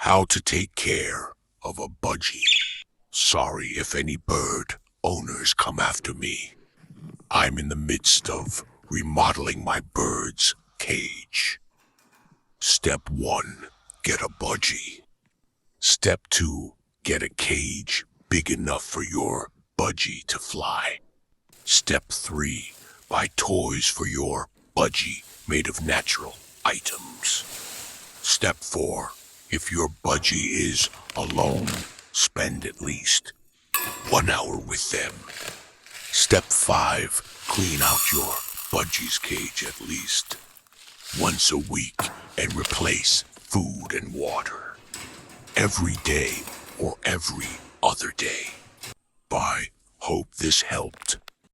How to take care of a budgie. Sorry if any bird owners come after me. I'm in the midst of remodeling my bird's cage. Step 1, get a budgie. Step 2, get a cage big enough for your budgie to fly. Step 3, buy toys for your budgie made of natural items. Step 4, if your budgie is alone, spend at least 1 hour with them. Step 5, clean out your budgie's cage at least once a week and replace food and water every day or every other day. Bye. Hope this helped.